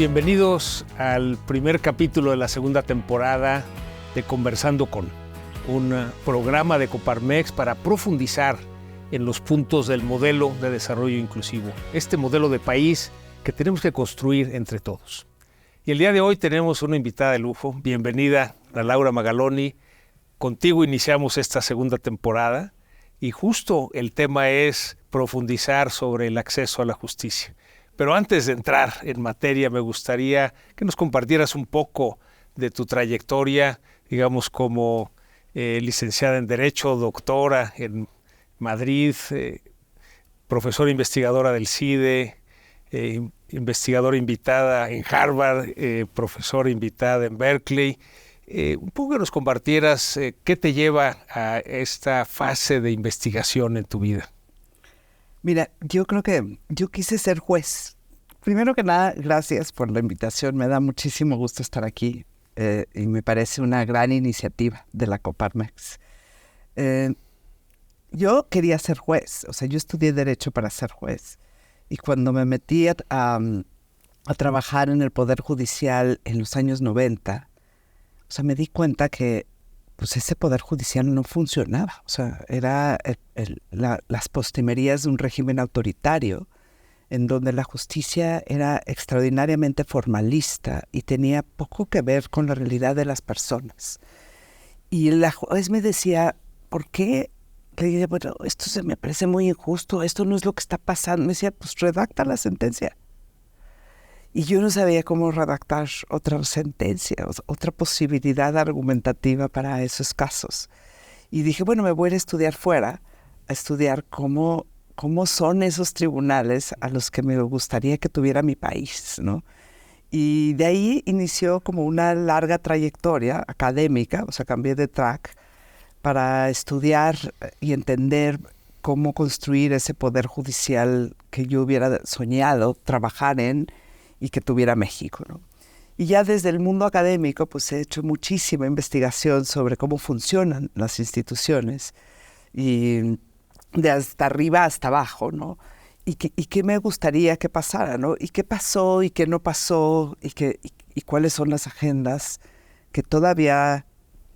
Bienvenidos al primer capítulo de la segunda temporada de Conversando con, un programa de Coparmex para profundizar en los puntos del modelo de desarrollo inclusivo, este modelo de país que tenemos que construir entre todos. Y el día de hoy tenemos una invitada de lujo. Bienvenida, Laura Magaloni. Contigo iniciamos esta segunda temporada y justo el tema es profundizar sobre el acceso a la justicia. Pero antes de entrar en materia, me gustaría que nos compartieras un poco de tu trayectoria, digamos, como licenciada en Derecho, doctora en Madrid, profesora investigadora del CIDE, investigadora invitada en Harvard, profesora invitada en Berkeley. Un poco que nos compartieras qué te lleva a esta fase de investigación en tu vida. Mira, yo creo que yo quise ser juez. Primero que nada, gracias por la invitación. Me da muchísimo gusto estar aquí y me parece una gran iniciativa de la Coparmex. Yo quería ser juez, o sea, yo estudié Derecho para ser juez. Y cuando me metí a trabajar en el Poder Judicial en los años 90, o sea, me di cuenta que pues ese Poder Judicial no funcionaba. O sea, era las postrimerías de un régimen autoritario en donde la justicia era extraordinariamente formalista y tenía poco que ver con la realidad de las personas. Y la juez me decía, ¿por qué? Le dije, bueno, esto se me parece muy injusto, esto no es lo que está pasando. Me decía, pues redacta la sentencia. Y yo no sabía cómo redactar otra sentencia, otra posibilidad argumentativa para esos casos. Y dije, bueno, me voy a ir a estudiar fuera, a estudiar cómo son esos tribunales a los que me gustaría que tuviera mi país, ¿no? Y de ahí inició como una larga trayectoria académica, o sea, cambié de track para estudiar y entender cómo construir ese poder judicial que yo hubiera soñado trabajar en y que tuviera México, ¿no? Y ya desde el mundo académico pues he hecho muchísima investigación sobre cómo funcionan las instituciones y de hasta arriba hasta abajo, ¿no? Y qué me gustaría que pasara, ¿no? Y qué pasó y qué no pasó y cuáles son las agendas que todavía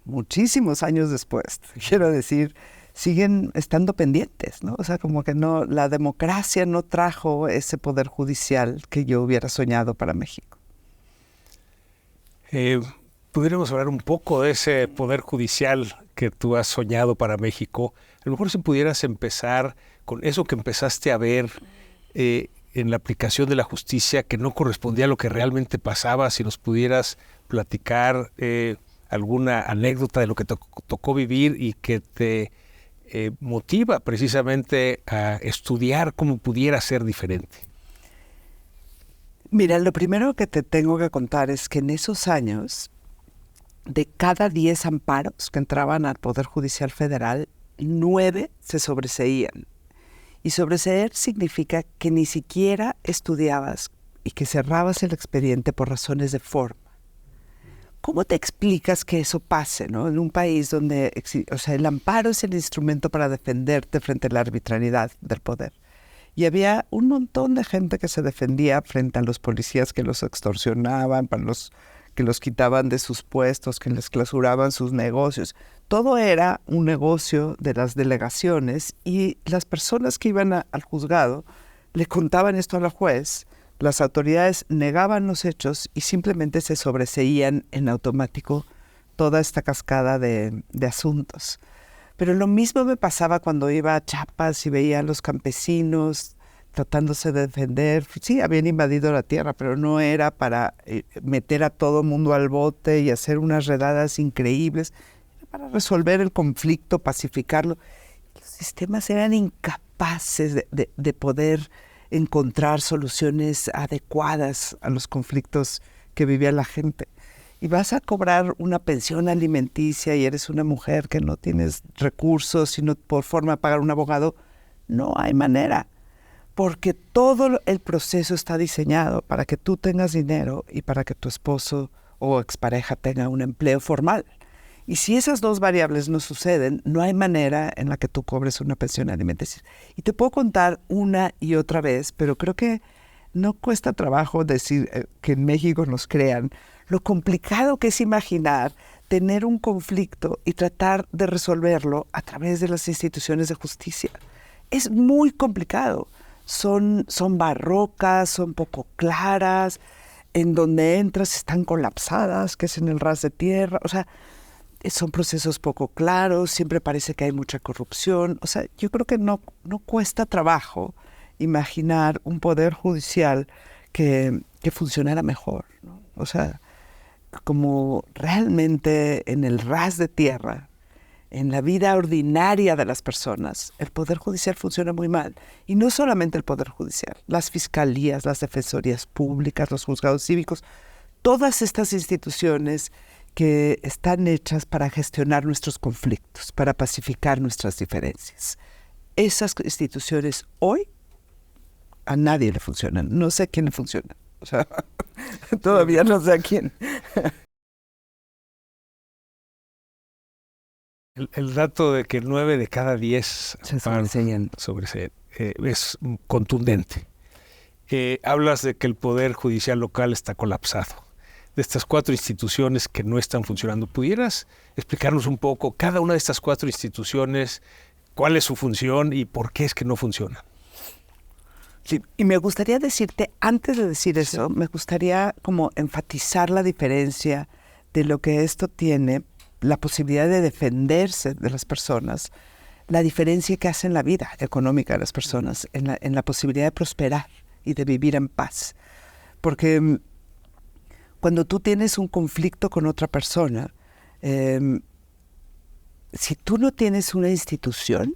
muchísimos años después, quiero decir, siguen estando pendientes, ¿no? O sea, como que no, la democracia no trajo ese poder judicial que yo hubiera soñado para México. Pudiéramos hablar un poco de ese poder judicial que tú has soñado para México. A lo mejor si pudieras empezar con eso que empezaste a ver en la aplicación de la justicia que no correspondía a lo que realmente pasaba, si nos pudieras platicar alguna anécdota de lo que te tocó vivir y que te motiva precisamente a estudiar cómo pudiera ser diferente. Mira, lo primero que te tengo que contar es que en esos años, de cada 10 amparos que entraban al Poder Judicial Federal, 9 se sobreseían. Y sobreseer significa que ni siquiera estudiabas y que cerrabas el expediente por razones de forma. ¿Cómo te explicas que eso pase, ¿no? En un país donde, o sea, el amparo es el instrumento para defenderte frente a la arbitrariedad del poder? Y había un montón de gente que se defendía frente a los policías que los extorsionaban, para los que los quitaban de sus puestos, que les clausuraban sus negocios. Todo era un negocio de las delegaciones y las personas que iban al juzgado le contaban esto a la juez. Las autoridades negaban los hechos y simplemente se sobreseían en automático toda esta cascada de asuntos. Pero lo mismo me pasaba cuando iba a Chiapas y veía a los campesinos tratándose de defender. Sí, habían invadido la tierra, pero no era para meter a todo mundo al bote y hacer unas redadas increíbles. Era para resolver el conflicto, pacificarlo. Los sistemas eran incapaces de poder encontrar soluciones adecuadas a los conflictos que vivía la gente. Y vas a cobrar una pensión alimenticia y eres una mujer que no tienes recursos y no por forma de pagar un abogado, no hay manera. Porque todo el proceso está diseñado para que tú tengas dinero y para que tu esposo o expareja tenga un empleo formal. Y si esas dos variables no suceden, no hay manera en la que tú cobres una pensión alimenticia. Y te puedo contar una y otra vez, pero creo que no cuesta trabajo decir que en México nos crean lo complicado que es imaginar tener un conflicto y tratar de resolverlo a través de las instituciones de justicia. Es muy complicado. Son barrocas, son poco claras, en donde entras están colapsadas, que es en el ras de tierra. O sea, son procesos poco claros, siempre parece que hay mucha corrupción. O sea, yo creo que no cuesta trabajo imaginar un poder judicial que funcionara mejor, ¿no? O sea, como realmente en el ras de tierra, en la vida ordinaria de las personas, el Poder Judicial funciona muy mal. Y no solamente el Poder Judicial, las fiscalías, las defensorías públicas, los juzgados cívicos, todas estas instituciones que están hechas para gestionar nuestros conflictos, para pacificar nuestras diferencias. Esas instituciones hoy a nadie le funcionan. No sé a quién le funciona. O sea, todavía no sé a quién. El dato de que 9 de cada 10 se sobreseían es contundente. Hablas de que el Poder Judicial local está colapsado. De estas 4 instituciones que no están funcionando, ¿pudieras explicarnos un poco cada una de estas 4 instituciones, cuál es su función y por qué es que no funciona? Sí, y me gustaría decirte, antes de decir eso, me gustaría como enfatizar la diferencia de lo que esto tiene, la posibilidad de defenderse de las personas, la diferencia que hace en la vida económica de las personas, en la posibilidad de prosperar y de vivir en paz. Porque cuando tú tienes un conflicto con otra persona, si tú no tienes una institución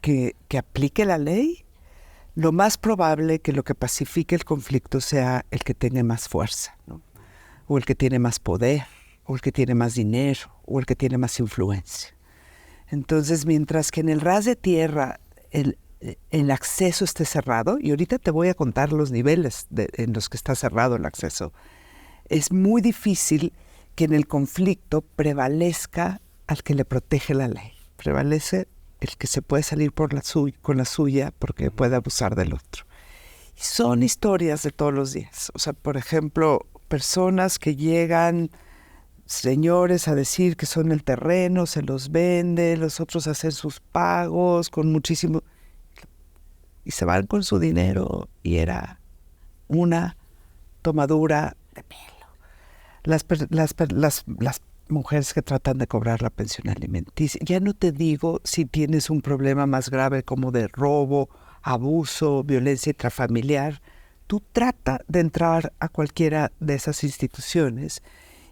que aplique la ley, lo más probable que lo que pacifique el conflicto sea el que tenga más fuerza, ¿no? O el que tiene más poder, o el que tiene más dinero, o el que tiene más influencia. Entonces, mientras que en el ras de tierra el acceso esté cerrado, y ahorita te voy a contar los niveles en los que está cerrado el acceso, es muy difícil que en el conflicto prevalezca al que le protege la ley. Prevalece el que se puede salir con la suya porque puede abusar del otro. Y son historias de todos los días. O sea, por ejemplo, personas que llegan, señores, a decir que son el terreno, se los vende, los otros hacen sus pagos con muchísimo... Y se van con su dinero y era una tomadura de pelo. Las mujeres que tratan de cobrar la pensión alimenticia. Ya no te digo si tienes un problema más grave como de robo, abuso, violencia intrafamiliar. Tú trata de entrar a cualquiera de esas instituciones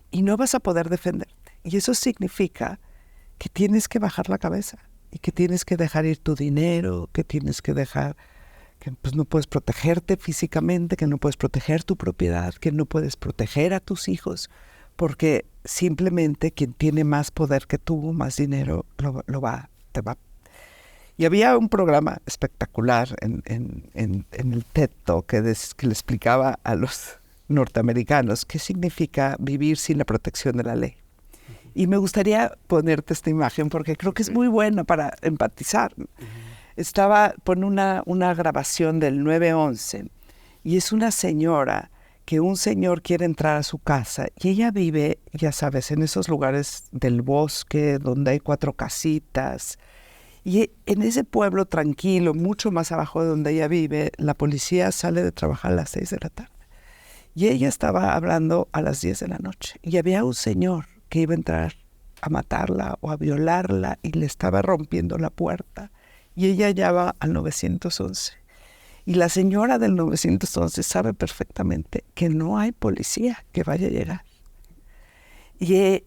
y no vas a poder defenderte. Y eso significa que tienes que bajar la cabeza y que tienes que dejar ir tu dinero, que tienes que dejar, que pues no puedes protegerte físicamente, que no puedes proteger tu propiedad, que no puedes proteger a tus hijos, porque simplemente quien tiene más poder que tú, más dinero, te va. Y había un programa espectacular en el TED Talk que le explicaba a los norteamericanos qué significa vivir sin la protección de la ley. Y me gustaría ponerte esta imagen porque creo que es muy buena para empatizar. Pone una grabación del 9/11 y es una señora que un señor quiere entrar a su casa y ella vive, ya sabes, en esos lugares del bosque donde hay 4 casitas. Y en ese pueblo tranquilo, mucho más abajo de donde ella vive, la policía sale de trabajar a las 6 de la tarde. Y ella estaba hablando a las 10 de la noche. Y había un señor que iba a entrar a matarla o a violarla y le estaba rompiendo la puerta. Y ella llama al 911. Y la señora del 911 sabe perfectamente que no hay policía que vaya a llegar. Y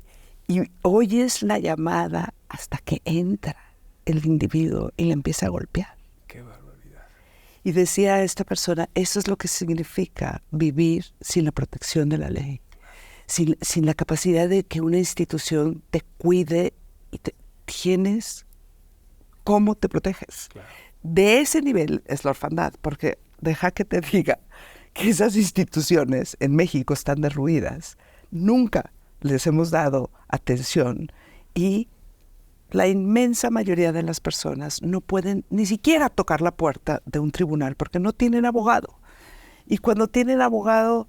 oyes la llamada hasta que entra el individuo y le empieza a golpear. ¡Qué barbaridad! Y decía esta persona, eso es lo que significa vivir sin la protección de la ley. Sin la capacidad de que una institución te cuide y tienes cómo te proteges. Claro. De ese nivel es la orfandad, porque deja que te diga que esas instituciones en México están derruidas. Nunca les hemos dado atención y la inmensa mayoría de las personas no pueden ni siquiera tocar la puerta de un tribunal porque no tienen abogado. Y cuando tienen abogado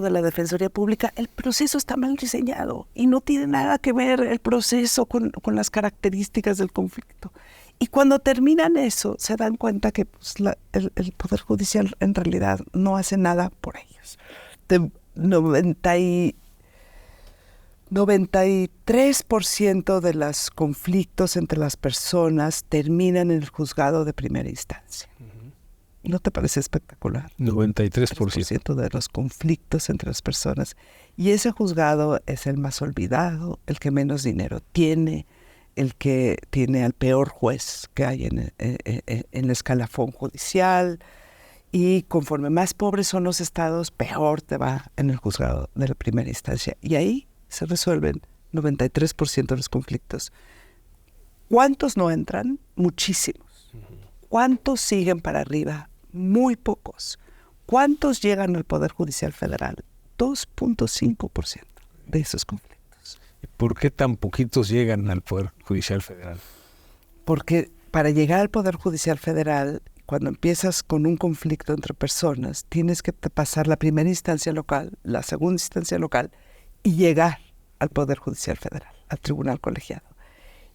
de la Defensoría Pública, el proceso está mal diseñado y no tiene nada que ver el proceso con las características del conflicto. Y cuando terminan eso, se dan cuenta que pues, el Poder Judicial en realidad no hace nada por ellos. 93% de los conflictos entre las personas terminan en el juzgado de primera instancia. ¿No te parece espectacular? 93% de los conflictos entre las personas. Y ese juzgado es el más olvidado, el que menos dinero tiene, el que tiene al peor juez que hay en el escalafón judicial. Y conforme más pobres son los estados, peor te va en el juzgado de la primera instancia. Y ahí se resuelven 93% de los conflictos. ¿Cuántos no entran? Muchísimos. ¿Cuántos siguen para arriba? Muy pocos. ¿Cuántos llegan al Poder Judicial Federal? 2.5% de esos conflictos. ¿Por qué tan poquitos llegan al Poder Judicial Federal? Porque para llegar al Poder Judicial Federal, cuando empiezas con un conflicto entre personas, tienes que pasar la primera instancia local, la segunda instancia local y llegar al Poder Judicial Federal, al Tribunal Colegiado.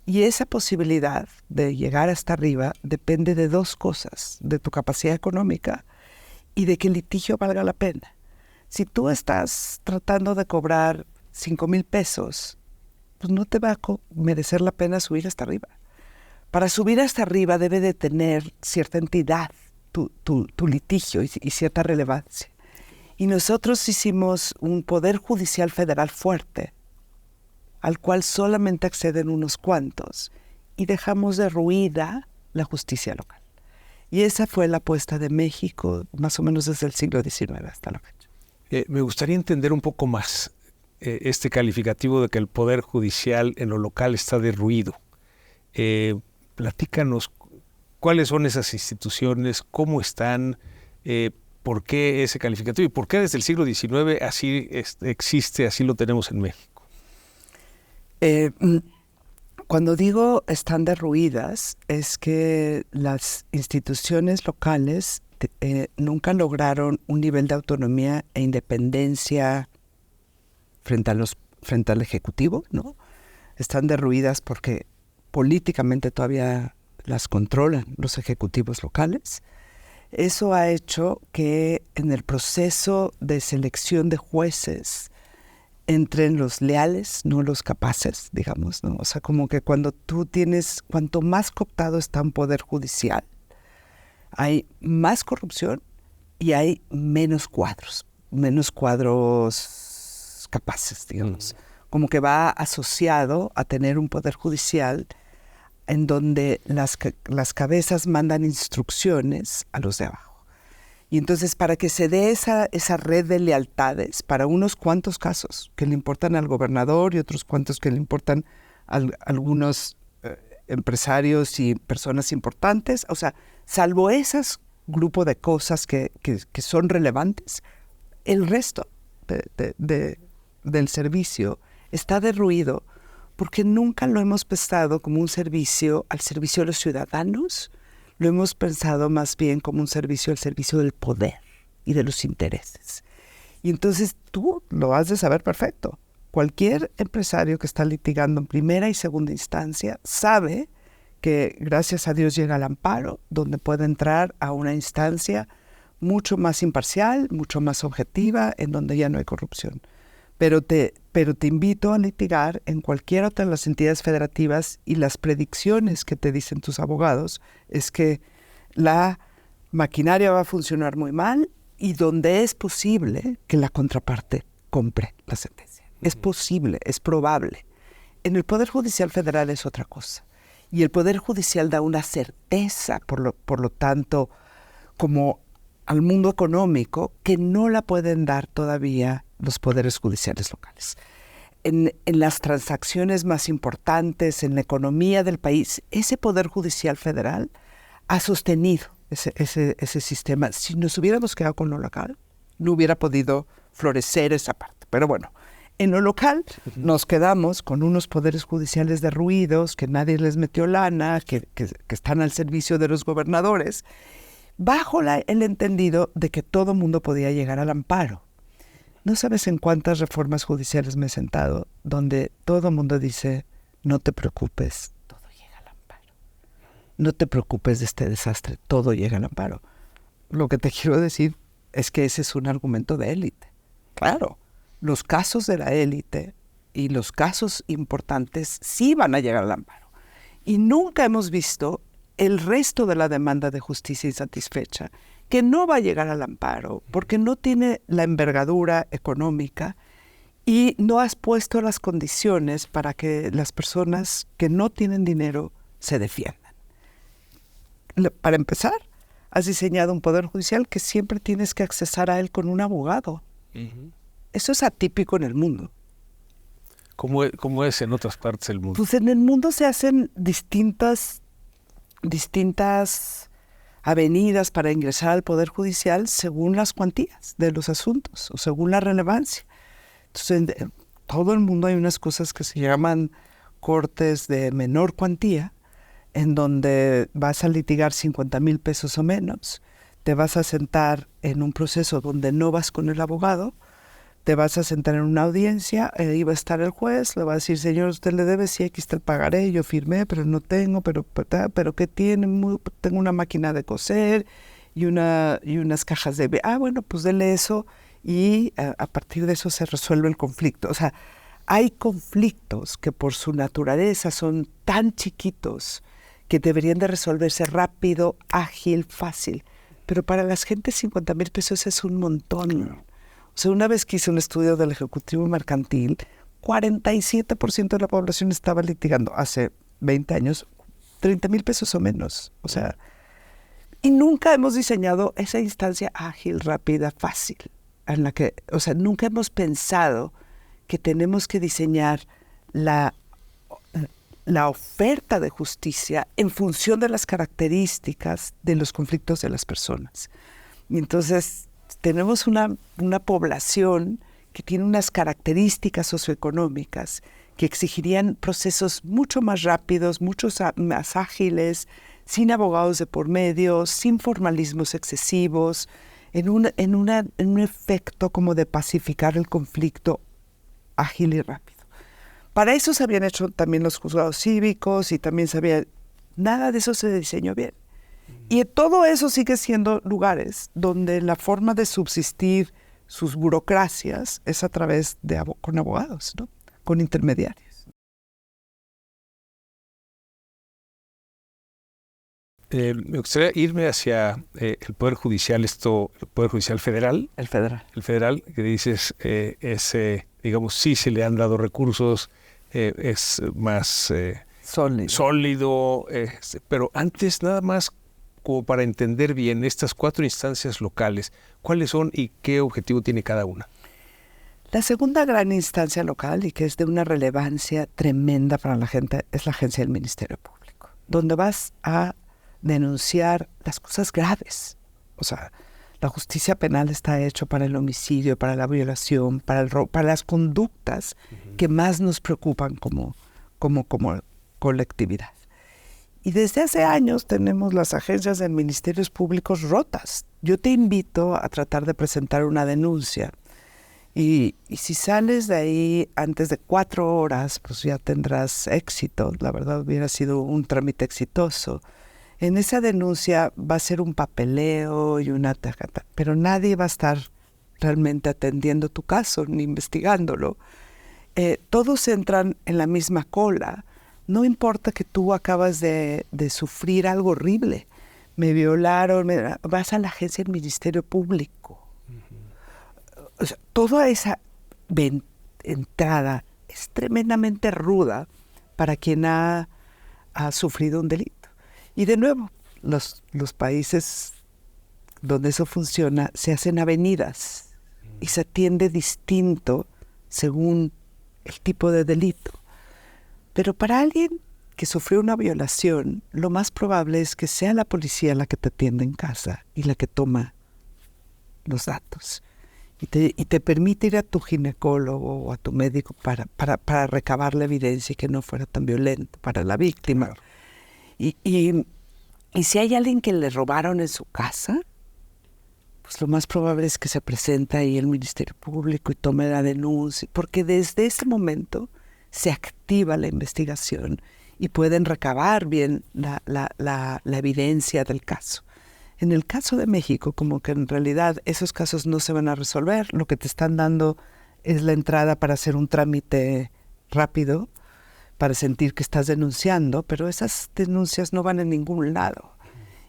Y esa posibilidad de llegar hasta arriba depende de dos cosas, de tu capacidad económica y de que el litigio valga la pena. Si tú estás tratando de cobrar 5,000 pesos, pues no te va a merecer la pena subir hasta arriba. Para subir hasta arriba debe de tener cierta entidad tu litigio y cierta relevancia. Y nosotros hicimos un Poder Judicial Federal fuerte, al cual solamente acceden unos cuantos, y dejamos derruida la justicia local. Y esa fue la apuesta de México, más o menos desde el siglo XIX hasta la fecha. Me gustaría entender un poco más este calificativo de que el Poder Judicial en lo local está derruido. Platícanos cuáles son esas instituciones, cómo están, por qué ese calificativo y por qué desde el siglo XIX así existe, así lo tenemos en México. Cuando digo están derruidas, es que las instituciones locales nunca lograron un nivel de autonomía e independencia frente al Ejecutivo, ¿no? Están derruidas porque políticamente todavía las controlan los ejecutivos locales. Eso ha hecho que en el proceso de selección de jueces entren los leales, no los capaces, digamos, ¿no? O sea, como que cuanto más cooptado está un poder judicial, hay más corrupción y hay menos cuadros capaces, digamos. Como que va asociado a tener un poder judicial en donde las cabezas mandan instrucciones a los de abajo. Y entonces, para que se dé esa red de lealtades, para unos cuantos casos que le importan al gobernador y otros cuantos que le importan a algunos empresarios y personas importantes, o sea, salvo esos grupos de cosas que son relevantes, el resto del servicio está derruido porque nunca lo hemos pensado como un servicio al servicio de los ciudadanos. Lo hemos pensado más bien como un servicio al servicio del poder y de los intereses. Y entonces tú lo has de saber perfecto. Cualquier empresario que está litigando en primera y segunda instancia sabe que gracias a Dios llega al amparo, donde puede entrar a una instancia mucho más imparcial, mucho más objetiva, en donde ya no hay corrupción. Pero te invito a litigar en cualquiera de las entidades federativas y las predicciones que te dicen tus abogados es que la maquinaria va a funcionar muy mal y donde es posible que la contraparte compre la sentencia. Es posible, es probable. En el Poder Judicial Federal es otra cosa. Y el Poder Judicial da una certeza, por lo tanto, como al mundo económico, que no la pueden dar todavía los poderes judiciales locales. En las transacciones más importantes, en la economía del país, ese Poder Judicial Federal ha sostenido ese sistema. Si nos hubiéramos quedado con lo local, no hubiera podido florecer esa parte. Pero bueno, en lo local nos quedamos con unos poderes judiciales derruidos, que nadie les metió lana, que están al servicio de los gobernadores. bajo el entendido de que todo mundo podía llegar al amparo. No sabes en cuántas reformas judiciales me he sentado donde todo el mundo dice, no te preocupes, todo llega al amparo. No te preocupes de este desastre, todo llega al amparo. Lo que te quiero decir es que ese es un argumento de élite. Claro, los casos de la élite y los casos importantes sí van a llegar al amparo. Y nunca hemos visto el resto de la demanda de justicia insatisfecha, que no va a llegar al amparo porque no tiene la envergadura económica y no has puesto las condiciones para que las personas que no tienen dinero se defiendan. Para empezar, has diseñado un poder judicial que siempre tienes que accesar a él con un abogado. Uh-huh. Eso es atípico en el mundo. ¿Cómo es en otras partes del mundo? Pues en el mundo se hacen distintas avenidas para ingresar al Poder Judicial según las cuantías de los asuntos o según la relevancia. Entonces, en todo el mundo hay unas cosas que se llaman cortes de menor cuantía, en donde vas a litigar 50,000 pesos o menos, te vas a sentar en un proceso donde no vas con el abogado, te vas a sentar en una audiencia, ahí va a estar el juez, le va a decir, señor, usted le debe, sí, aquí está el pagaré, yo firmé, pero no tengo, pero ¿qué tiene? Tengo una máquina de coser y unas cajas de... bueno, pues dele eso y a partir de eso se resuelve el conflicto. O sea, hay conflictos que por su naturaleza son tan chiquitos que deberían de resolverse rápido, ágil, fácil. Pero para las gentes 50,000 pesos es un montón. O sea, una vez que hice un estudio del Ejecutivo Mercantil, 47% de la población estaba litigando hace 20 años 30,000 pesos o menos. O sea, y nunca hemos diseñado esa instancia ágil, rápida, fácil, en la que, o sea, nunca hemos pensado que tenemos que diseñar la oferta de justicia en función de las características de los conflictos de las personas. Y entonces tenemos una población que tiene unas características socioeconómicas que exigirían procesos mucho más rápidos, mucho más ágiles, sin abogados de por medio, sin formalismos excesivos, en un efecto como de pacificar el conflicto ágil y rápido. Para eso se habían hecho también los juzgados cívicos y también nada de eso se diseñó bien. Y todo eso sigue siendo lugares donde la forma de subsistir sus burocracias es a través con abogados, ¿no? Con intermediarios. Me gustaría irme hacia el Poder Judicial, el Poder Judicial Federal. El federal. El federal, que dices, digamos, sí se le han dado recursos, es más sólido, pero antes nada más, como para entender bien estas 4 instancias locales, ¿cuáles son y qué objetivo tiene cada una? La segunda gran instancia local, y que es de una relevancia tremenda para la gente, es la agencia del Ministerio Público, donde vas a denunciar las cosas graves. O sea, la justicia penal está hecha para el homicidio, para la violación, para el robo, para las conductas que más nos preocupan como colectividad. Y desde hace años tenemos las agencias de ministerios públicos rotas. Yo te invito a tratar de presentar una denuncia y si sales de ahí antes de 4 horas, pues ya tendrás éxito. La verdad hubiera sido un trámite exitoso. En esa denuncia va a ser un papeleo y una tajata, pero nadie va a estar realmente atendiendo tu caso ni investigándolo. Todos entran en la misma cola. No importa que tú acabas de sufrir algo horrible. Me violaron, vas a la agencia del Ministerio Público. Uh-huh. O sea, toda esa entrada es tremendamente ruda para quien ha sufrido un delito. Y de nuevo, los países donde eso funciona se hacen avenidas y se atiende distinto según el tipo de delito. Pero para alguien que sufrió una violación, lo más probable es que sea la policía la que te atiende en casa y la que toma los datos. Y te permite ir a tu ginecólogo o a tu médico para recabar la evidencia y que no fuera tan violento para la víctima. Claro. Y Y si hay alguien que le robaron en su casa, pues lo más probable es que se presente ahí el Ministerio Público y tome la denuncia, porque desde ese momento se activa la investigación y pueden recabar bien la evidencia del caso. En el caso de México, como que en realidad esos casos no se van a resolver, lo que te están dando es la entrada para hacer un trámite rápido, para sentir que estás denunciando, pero esas denuncias no van a ningún lado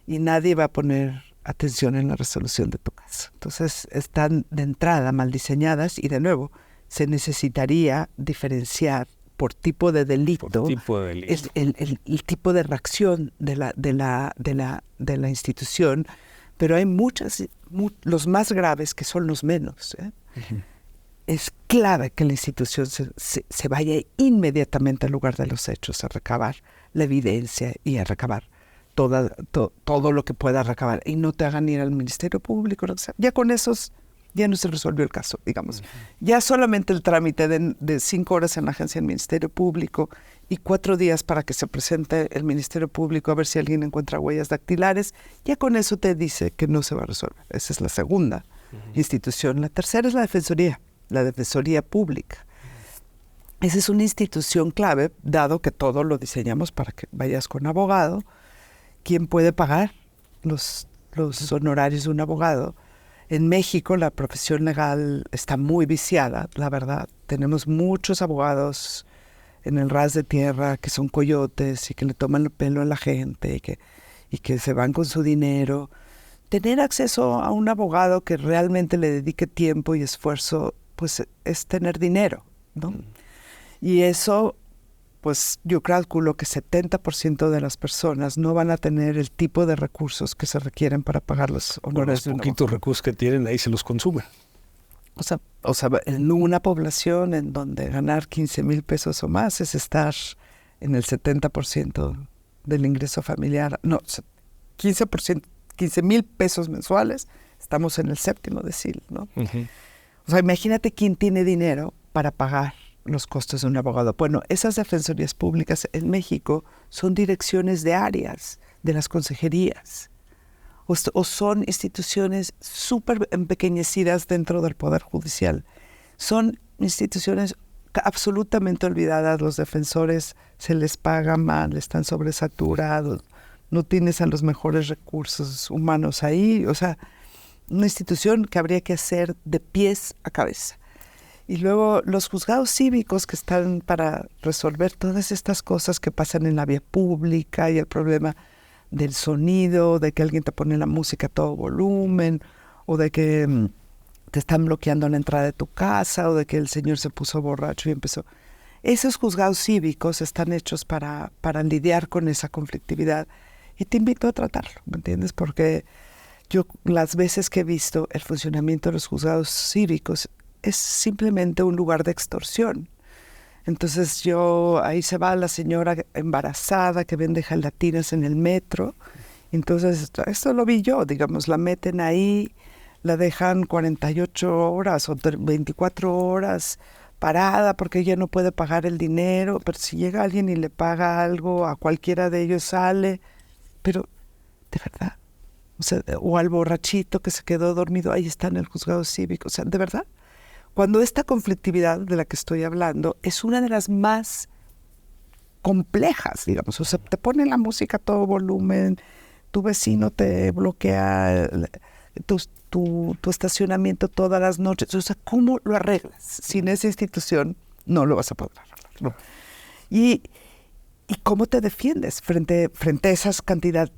y nadie va a poner atención en la resolución de tu caso. Entonces están de entrada mal diseñadas y de nuevo se necesitaría diferenciar por tipo de delito, el tipo de reacción de la institución, pero hay los más graves que son los menos. Uh-huh. Es clave que la institución se vaya inmediatamente al lugar de los hechos a recabar la evidencia y a recabar todo lo que pueda recabar y no te hagan ir al Ministerio Público. Ya con esos ya no se resolvió el caso, digamos. Uh-huh. Ya solamente el trámite de 5 horas en la agencia del Ministerio Público y 4 días para que se presente el Ministerio Público a ver si alguien encuentra huellas dactilares, ya con eso te dice que no se va a resolver. Esa es la segunda institución. La tercera es la Defensoría Pública. Esa es una institución clave, dado que todo lo diseñamos para que vayas con abogado. ¿Quién puede pagar los honorarios de un abogado? En México la profesión legal está muy viciada, la verdad. Tenemos muchos abogados en el ras de tierra que son coyotes y que le toman el pelo a la gente y que se van con su dinero. Tener acceso a un abogado que realmente le dedique tiempo y esfuerzo, pues es tener dinero, ¿no? Y eso, pues yo calculo que 70% de las personas no van a tener el tipo de recursos que se requieren para pagar los honorarios. Los poquitos recursos que tienen ahí se los consumen. O sea, en una población en donde ganar 15,000 pesos o más es estar en el 70% del ingreso familiar. No, 15%, 15,000 pesos mensuales, estamos en el 7º decil, ¿no? Uh-huh. O sea, imagínate quién tiene dinero para pagar los costos de un abogado. Bueno, esas defensorías públicas en México son direcciones de áreas de las consejerías o son instituciones súper empequeñecidas dentro del Poder Judicial. Son instituciones absolutamente olvidadas. Los defensores se les paga mal, están sobresaturados, no tienes a los mejores recursos humanos ahí. O sea, una institución que habría que hacer de pies a cabeza. Y luego los juzgados cívicos que están para resolver todas estas cosas que pasan en la vía pública y el problema del sonido, de que alguien te pone la música a todo volumen, o de que te están bloqueando la entrada de tu casa, o de que el señor se puso borracho y empezó. Esos juzgados cívicos están hechos para lidiar con esa conflictividad. Y te invito a tratarlo, ¿me entiendes? Porque yo las veces que he visto el funcionamiento de los juzgados cívicos es simplemente un lugar de extorsión. Entonces ahí se va la señora embarazada que vende gelatinas en el metro. Entonces esto lo vi yo, digamos, la meten ahí, la dejan 48 horas o 24 horas parada porque ella no puede pagar el dinero, pero si llega alguien y le paga algo, a cualquiera de ellos sale. Pero, de verdad, o al borrachito que se quedó dormido, ahí está en el juzgado cívico. O sea, de verdad, cuando esta conflictividad de la que estoy hablando es una de las más complejas, digamos. O sea, te pone la música a todo volumen, tu vecino te bloquea tu estacionamiento todas las noches. O sea, ¿cómo lo arreglas? Sin esa institución no lo vas a poder arreglar, ¿no? ¿Y cómo te defiendes frente a esas cantidades?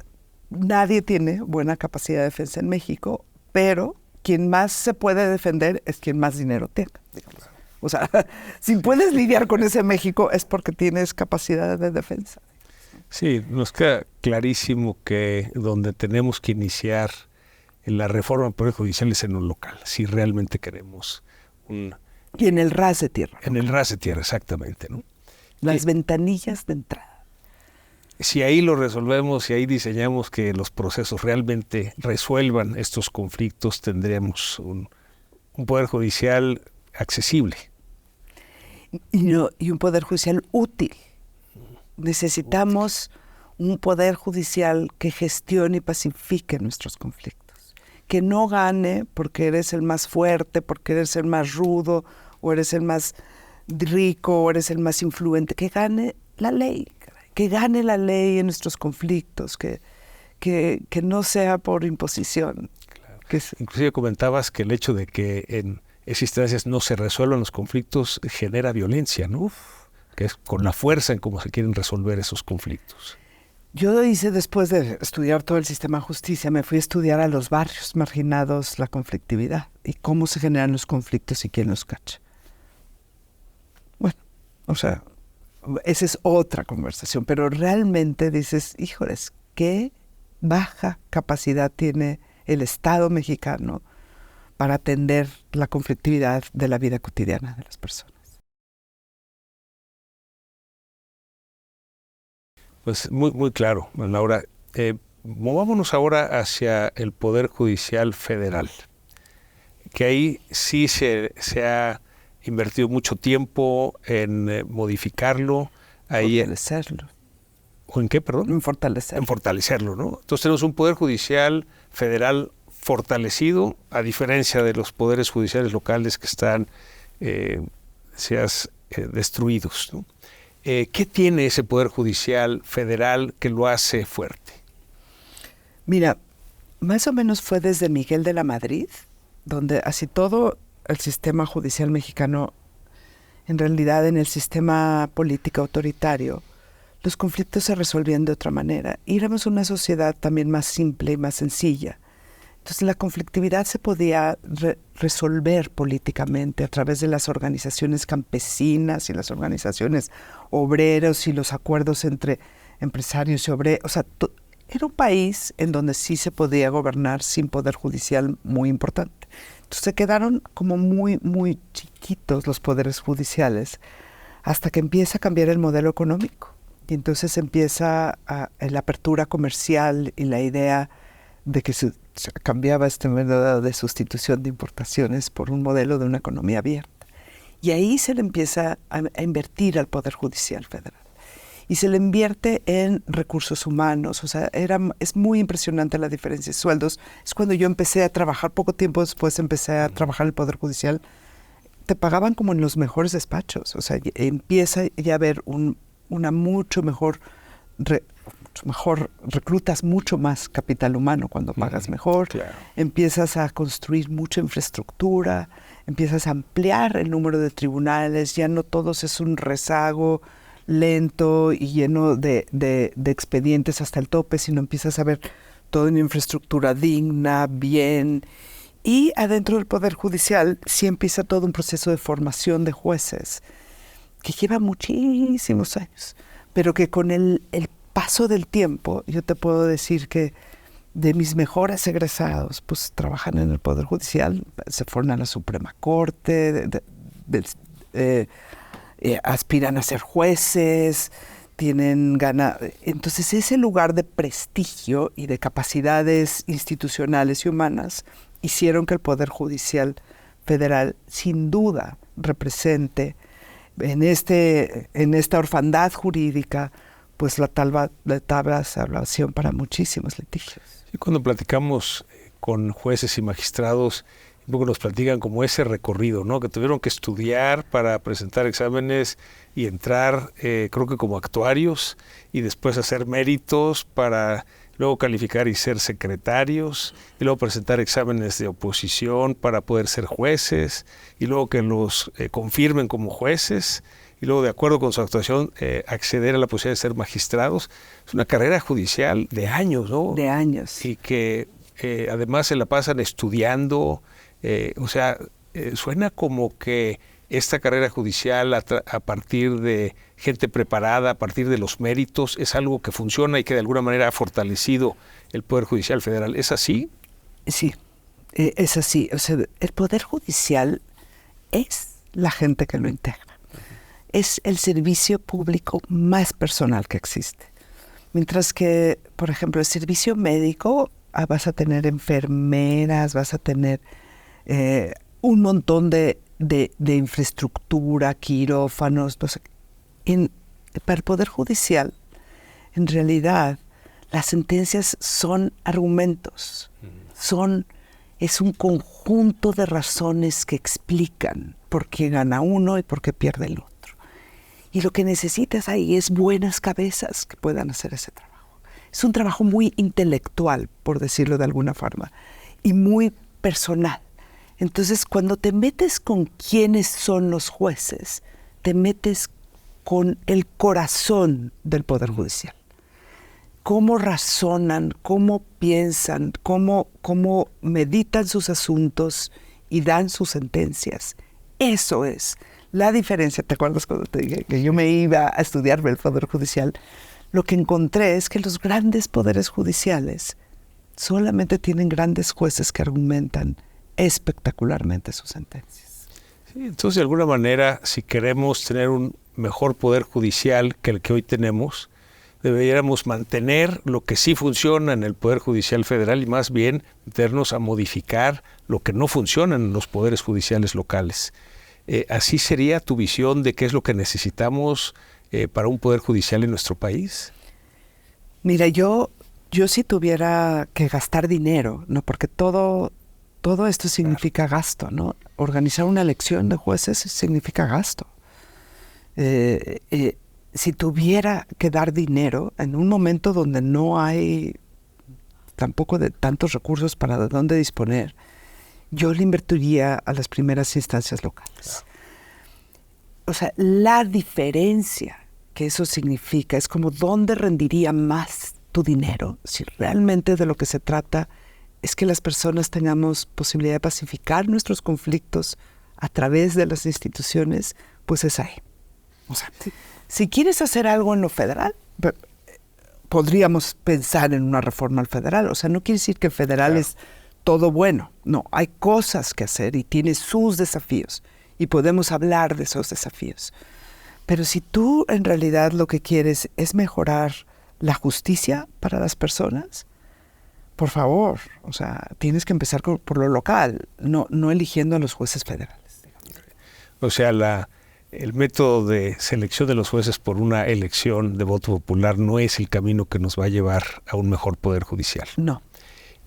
Nadie tiene buena capacidad de defensa en México, pero quien más se puede defender es quien más dinero tenga, digamos. O sea, si puedes lidiar con ese México es porque tienes capacidad de defensa. Sí, nos queda clarísimo que donde tenemos que iniciar en la reforma del Poder Judicial es en un local, si realmente queremos Y en el ras de tierra. En el ras de tierra, exactamente, ¿no? Las ventanillas de entrada. Si ahí lo resolvemos, si ahí diseñamos que los procesos realmente resuelvan estos conflictos, tendremos un Poder Judicial accesible. Y un Poder Judicial útil. Necesitamos un poder judicial que gestione y pacifique nuestros conflictos. Que no gane porque eres el más fuerte, porque eres el más rudo, o eres el más rico, o eres el más influente. Que gane la ley, que gane la ley en nuestros conflictos, que no sea por imposición. Claro. Inclusive comentabas que el hecho de que en esas instancias no se resuelvan los conflictos genera violencia, ¿no? Que es con la fuerza en cómo se quieren resolver esos conflictos. Yo hice, después de estudiar todo el sistema de justicia, me fui a estudiar a los barrios marginados la conflictividad y cómo se generan los conflictos y quién los cacha. Bueno, o sea, esa es otra conversación, pero realmente dices, híjoles, qué baja capacidad tiene el Estado mexicano para atender la conflictividad de la vida cotidiana de las personas. Pues muy, muy claro, Laura. Movámonos ahora hacia el Poder Judicial Federal, que ahí sí se ha invertido mucho tiempo en modificarlo. Fortalecerlo. ¿O en qué, perdón? En fortalecerlo. En fortalecerlo, ¿no? Entonces tenemos un Poder Judicial Federal fortalecido, a diferencia de los poderes judiciales locales que están destruidos, ¿no? ¿Qué tiene ese Poder Judicial Federal que lo hace fuerte? Mira, más o menos fue desde Miguel de la Madrid, donde así todo el sistema judicial mexicano, en realidad en el sistema político autoritario, los conflictos se resolvían de otra manera. Y éramos una sociedad también más simple y más sencilla. Entonces la conflictividad se podía resolver políticamente a través de las organizaciones campesinas y las organizaciones obreros y los acuerdos entre empresarios y obreros. O sea, era un país en donde sí se podía gobernar sin poder judicial muy importante. Entonces se quedaron como muy, muy chiquitos los poderes judiciales hasta que empieza a cambiar el modelo económico. Y entonces empieza la apertura comercial y la idea de que se cambiaba este modelo de sustitución de importaciones por un modelo de una economía abierta. Y ahí se le empieza a invertir al Poder Judicial Federal. Y se le invierte en recursos humanos. O sea, es muy impresionante la diferencia de sueldos. Es cuando yo empecé a trabajar, poco tiempo después empecé a trabajar en el Poder Judicial. Te pagaban como en los mejores despachos. O sea, empieza ya a haber una mucho mejor, reclutas mucho más capital humano cuando pagas mejor, claro. Empiezas a construir mucha infraestructura, empiezas a ampliar el número de tribunales, ya no todos es un rezago lento y lleno de expedientes hasta el tope, sino empiezas a ver toda una infraestructura digna, bien. Y adentro del Poder Judicial sí empieza todo un proceso de formación de jueces que lleva muchísimos años, pero que con el paso del tiempo, yo te puedo decir que de mis mejores egresados, pues trabajan en el Poder Judicial, se fueron a la Suprema Corte, aspiran a ser jueces, tienen ganas. Entonces ese lugar de prestigio y de capacidades institucionales y humanas hicieron que el Poder Judicial Federal sin duda represente en esta orfandad jurídica pues la tabla de salvación para muchísimos litigios. Sí, cuando platicamos con jueces y magistrados, un poco nos platican como ese recorrido, ¿no? Que tuvieron que estudiar para presentar exámenes y entrar, creo que como actuarios, y después hacer méritos para luego calificar y ser secretarios, y luego presentar exámenes de oposición para poder ser jueces, y luego que los confirmen como jueces, y luego de acuerdo con su actuación acceder a la posibilidad de ser magistrados. Es una carrera judicial de años, ¿no? De años. Y que además se la pasan estudiando, suena como que esta carrera judicial a partir de gente preparada, a partir de los méritos, es algo que funciona y que de alguna manera ha fortalecido el Poder Judicial Federal. ¿Es así? Sí, es así. O sea, el Poder Judicial es la gente que lo integra. Es el servicio público más personal que existe. Mientras que, por ejemplo, el servicio médico, vas a tener enfermeras, vas a tener un montón de infraestructura, quirófanos. Para el Poder Judicial, en realidad las sentencias son argumentos, es un conjunto de razones que explican por qué gana uno y por qué pierde el otro. Y lo que necesitas ahí es buenas cabezas que puedan hacer ese trabajo. Es un trabajo muy intelectual, por decirlo de alguna forma, y muy personal. Entonces, cuando te metes con quiénes son los jueces, te metes con el corazón del Poder Judicial. Cómo razonan, cómo piensan, cómo meditan sus asuntos y dan sus sentencias. Eso es la diferencia. ¿Te acuerdas cuando te dije que yo me iba a estudiar el Poder Judicial? Lo que encontré es que los grandes poderes judiciales solamente tienen grandes jueces que argumentan espectacularmente sus sentencias. Sí, entonces, de alguna manera, si queremos tener un mejor poder judicial que el que hoy tenemos, deberíamos mantener lo que sí funciona en el Poder Judicial Federal y más bien meternos a modificar lo que no funciona en los poderes judiciales locales. ¿Así sería tu visión de qué es lo que necesitamos para un poder judicial en nuestro país? Mira, yo si tuviera que gastar dinero, ¿no? Porque todo esto significa gasto, ¿no? Organizar una elección de jueces significa gasto. Si tuviera que dar dinero en un momento donde no hay tampoco de tantos recursos para de dónde disponer, yo le invertiría a las primeras instancias locales. O sea, la diferencia que eso significa es como dónde rendiría más tu dinero. Si realmente de lo que se trata es que las personas tengamos posibilidad de pacificar nuestros conflictos a través de las instituciones, pues es ahí. O sea, si quieres hacer algo en lo federal, podríamos pensar en una reforma al federal. O sea, no quiere decir que el federal es todo bueno. No, hay cosas que hacer y tiene sus desafíos. Y podemos hablar de esos desafíos. Pero si tú en realidad lo que quieres es mejorar la justicia para las personas, por favor, o sea, tienes que empezar por lo local, no eligiendo a los jueces federales. O sea, el método de selección de los jueces por una elección de voto popular no es el camino que nos va a llevar a un mejor poder judicial. No.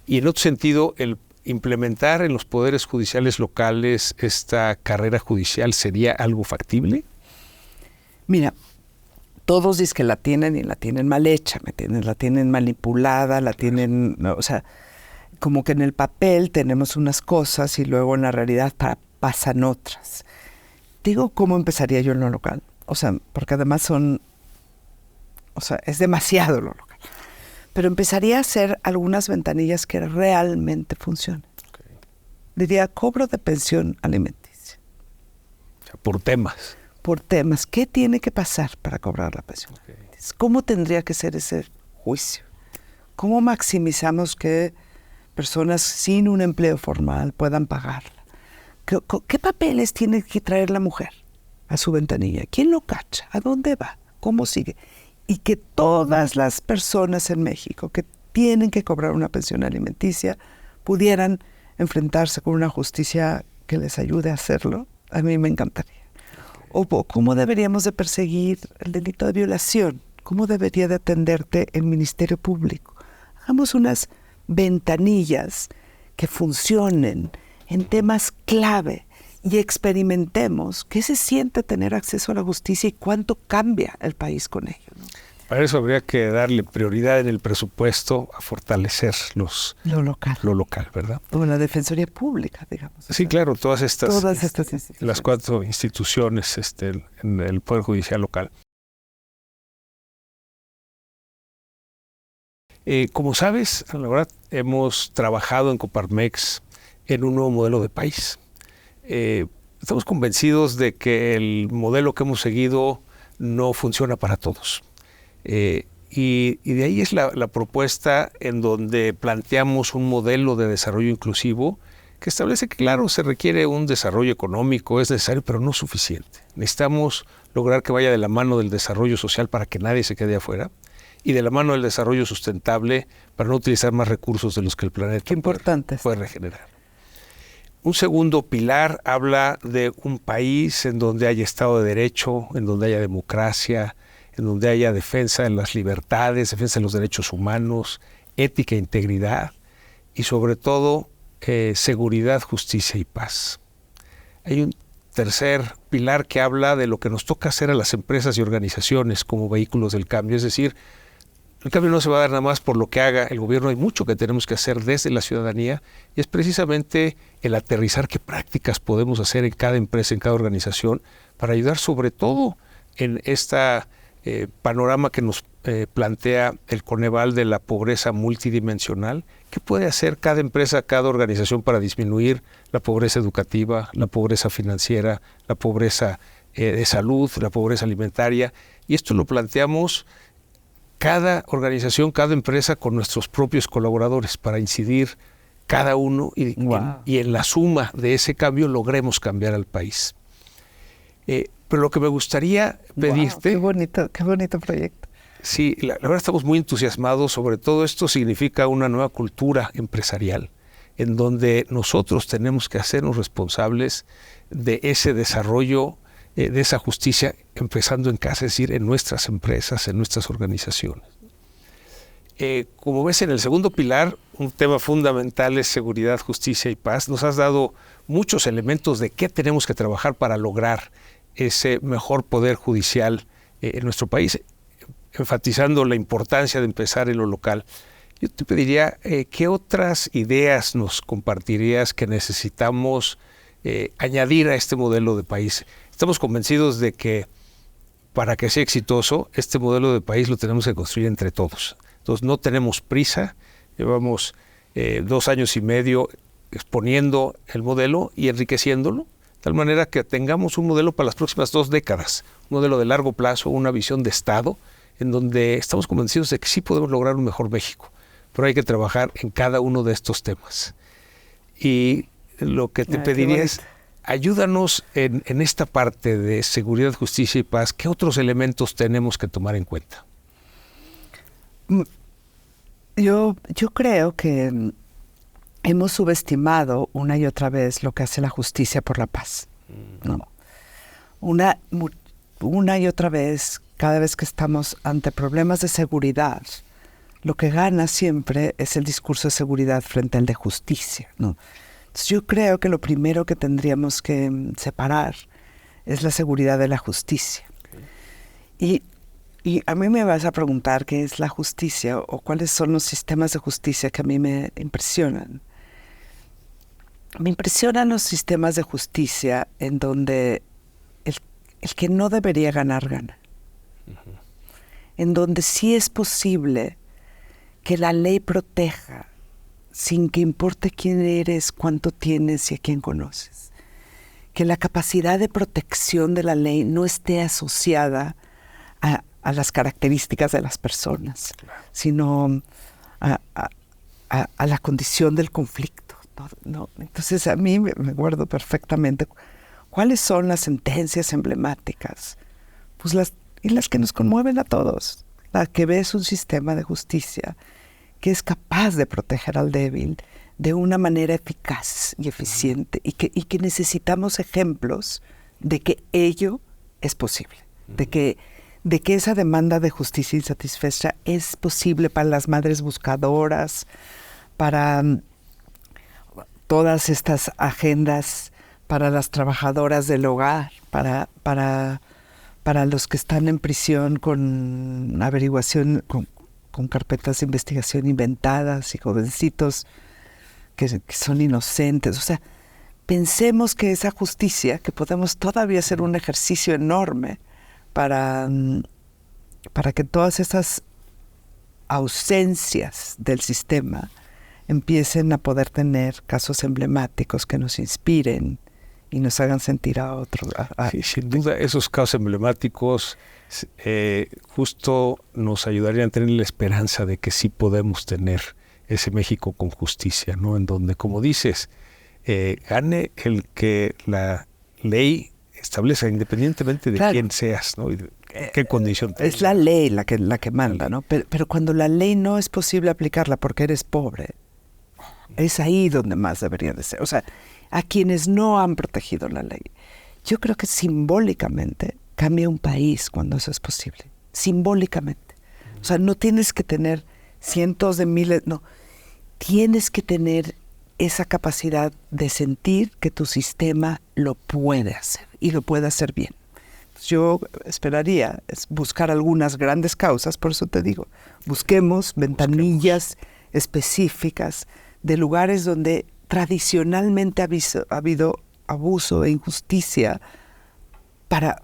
Y en otro sentido, el implementar en los poderes judiciales locales esta carrera judicial sería algo factible. Mira, todos dicen que la tienen y la tienen mal hecha, ¿me entiendes? La tienen manipulada, la tienen, o sea, como que en el papel tenemos unas cosas y luego en la realidad pasan otras. Digo, ¿cómo empezaría yo en lo local? O sea, porque además es demasiado lo local. Pero empezaría a hacer algunas ventanillas que realmente funcionen. Okay. Diría, cobro de pensión alimenticia. O sea, por temas. Por temas. ¿Qué tiene que pasar para cobrar la pensión? Okay. ¿Cómo tendría que ser ese juicio? ¿Cómo maximizamos que personas sin un empleo formal puedan pagarla? ¿Qué papeles tiene que traer la mujer a su ventanilla? ¿Quién lo cacha? ¿A dónde va? ¿Cómo sigue? Y que todas las personas en México que tienen que cobrar una pensión alimenticia pudieran enfrentarse con una justicia que les ayude a hacerlo, a mí me encantaría. O cómo deberíamos de perseguir el delito de violación, cómo debería de atenderte el Ministerio Público. Hagamos unas ventanillas que funcionen en temas clave y experimentemos qué se siente tener acceso a la justicia y cuánto cambia el país con ello, ¿no? Para eso habría que darle prioridad en el presupuesto a fortalecer lo local, ¿verdad? O la Defensoría Pública, digamos. Sí, claro, todas estas instituciones. Las 4 instituciones en el Poder Judicial local. Como sabes, la verdad, hemos trabajado en Coparmex en un nuevo modelo de país. Estamos convencidos de que el modelo que hemos seguido no funciona para todos. Y de ahí es la propuesta en donde planteamos un modelo de desarrollo inclusivo que establece que, claro, se requiere un desarrollo económico, es necesario, pero no suficiente. Necesitamos lograr que vaya de la mano del desarrollo social para que nadie se quede afuera y de la mano del desarrollo sustentable para no utilizar más recursos de los que el planeta puede regenerar. Un segundo pilar habla de un país en donde haya Estado de Derecho, en donde haya democracia, en donde haya defensa de las libertades, defensa de los derechos humanos, ética e integridad, y sobre todo seguridad, justicia y paz. Hay un tercer pilar que habla de lo que nos toca hacer a las empresas y organizaciones como vehículos del cambio, es decir, el cambio no se va a dar nada más por lo que haga el gobierno, hay mucho que tenemos que hacer desde la ciudadanía, y es precisamente el aterrizar qué prácticas podemos hacer en cada empresa, en cada organización, para ayudar sobre todo en esta panorama que nos plantea el Coneval de la pobreza multidimensional. ¿Qué puede hacer cada empresa, cada organización para disminuir la pobreza educativa, la pobreza financiera, la pobreza de salud, la pobreza alimentaria? Y esto lo planteamos cada organización, cada empresa con nuestros propios colaboradores para incidir cada uno y en la suma de ese cambio logremos cambiar al país. Pero lo que me gustaría pedirte... Wow, qué bonito proyecto. Sí, la verdad estamos muy entusiasmados. Sobre todo esto significa una nueva cultura empresarial en donde nosotros tenemos que hacernos responsables de ese desarrollo, de esa justicia, empezando en casa, es decir, en nuestras empresas, en nuestras organizaciones. Como ves, en el segundo pilar, un tema fundamental es seguridad, justicia y paz. Nos has dado muchos elementos de qué tenemos que trabajar para lograr ese mejor poder judicial en nuestro país, enfatizando la importancia de empezar en lo local. Yo te pediría, ¿qué otras ideas nos compartirías que necesitamos añadir a este modelo de país? Estamos convencidos de que para que sea exitoso, este modelo de país lo tenemos que construir entre todos. Entonces no tenemos prisa, llevamos 2 años y medio exponiendo el modelo y enriqueciéndolo, de tal manera que tengamos un modelo para las próximas 2 décadas, un modelo de largo plazo, una visión de Estado, en donde estamos convencidos de que sí podemos lograr un mejor México, pero hay que trabajar en cada uno de estos temas. Y lo que te pediría es, ayúdanos en esta parte de seguridad, justicia y paz, ¿qué otros elementos tenemos que tomar en cuenta? Yo creo que hemos subestimado una y otra vez lo que hace la justicia por la paz, ¿no? Una y otra vez, cada vez que estamos ante problemas de seguridad, lo que gana siempre es el discurso de seguridad frente al de justicia, ¿no? Entonces yo creo que lo primero que tendríamos que separar es la seguridad de la justicia. Y a mí me vas a preguntar qué es la justicia o cuáles son los sistemas de justicia que a mí me impresionan. Me impresionan los sistemas de justicia en donde el que no debería ganar, gana. Uh-huh. En donde sí es posible que la ley proteja sin que importe quién eres, cuánto tienes y a quién conoces. Que la capacidad de protección de la ley no esté asociada a las características de las personas, claro, sino a la condición del conflicto, ¿no? Entonces a mí me acuerdo perfectamente cuáles son las sentencias emblemáticas, pues las que nos conmueven a todos. La que ves un sistema de justicia que es capaz de proteger al débil de una manera eficaz y eficiente, y que necesitamos ejemplos de que ello es posible, de que esa demanda de justicia insatisfecha es posible para las madres buscadoras, para todas estas agendas, para las trabajadoras del hogar, para los que están en prisión con averiguación, con carpetas de investigación inventadas y jovencitos que son inocentes. O sea, pensemos que esa justicia, que podemos todavía hacer un ejercicio enorme para que todas esas ausencias del sistema empiecen a poder tener casos emblemáticos que nos inspiren y nos hagan sentir a otro. Sí, sin duda, esos casos emblemáticos justo nos ayudarían a tener la esperanza de que sí podemos tener ese México con justicia, ¿no? En donde, como dices, gane el que la ley establezca, independientemente de quién seas, ¿no? Y de qué condición tengas. Es la ley la que manda, ¿no? Pero cuando la ley no es posible aplicarla porque eres pobre, es ahí donde más debería de ser. O sea, a quienes no han protegido la ley. Yo creo que simbólicamente cambia un país cuando eso es posible. simbólicamente. O sea, no tienes que tener cientos de miles, no. Tienes que tener esa capacidad de sentir que tu sistema lo puede hacer y lo puede hacer bien. Yo esperaría buscar algunas grandes causas, por eso te digo, busquemos ventanillas específicas de lugares donde tradicionalmente ha habido abuso e injusticia para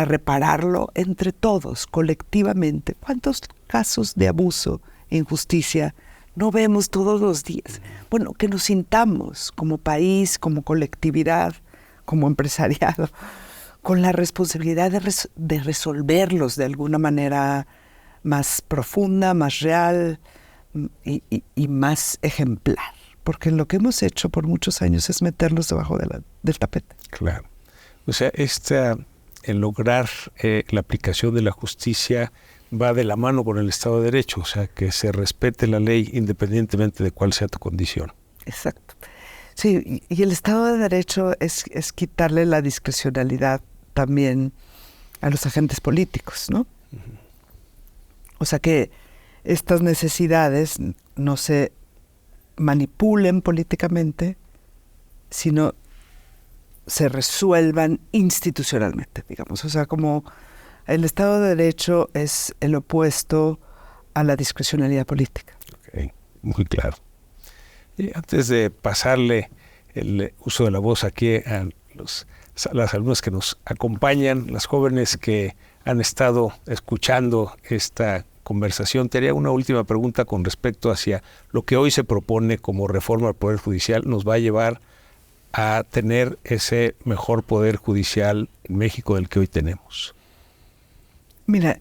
repararlo entre todos, colectivamente. ¿Cuántos casos de abuso e injusticia no vemos todos los días? Bueno, que nos sintamos como país, como colectividad, como empresariado, con la responsabilidad de resolverlos de alguna manera más profunda, más real y más ejemplar. Porque lo que hemos hecho por muchos años es meterlos debajo del tapete. Claro. O sea, el lograr la aplicación de la justicia va de la mano con el Estado de Derecho, o sea, que se respete la ley independientemente de cuál sea tu condición. Exacto. Sí, y el Estado de Derecho es quitarle la discrecionalidad también a los agentes políticos, ¿no? Uh-huh. O sea, que estas necesidades no se manipulen políticamente, sino se resuelvan institucionalmente, digamos. O sea, como el Estado de Derecho es el opuesto a la discrecionalidad política. Ok, muy claro. Y antes de pasarle el uso de la voz aquí a las alumnas que nos acompañan, las jóvenes que han estado escuchando esta conversación, te haría una última pregunta con respecto hacia lo que hoy se propone como reforma al Poder Judicial. ¿Nos va a llevar a tener ese mejor Poder Judicial en México del que hoy tenemos? Mira,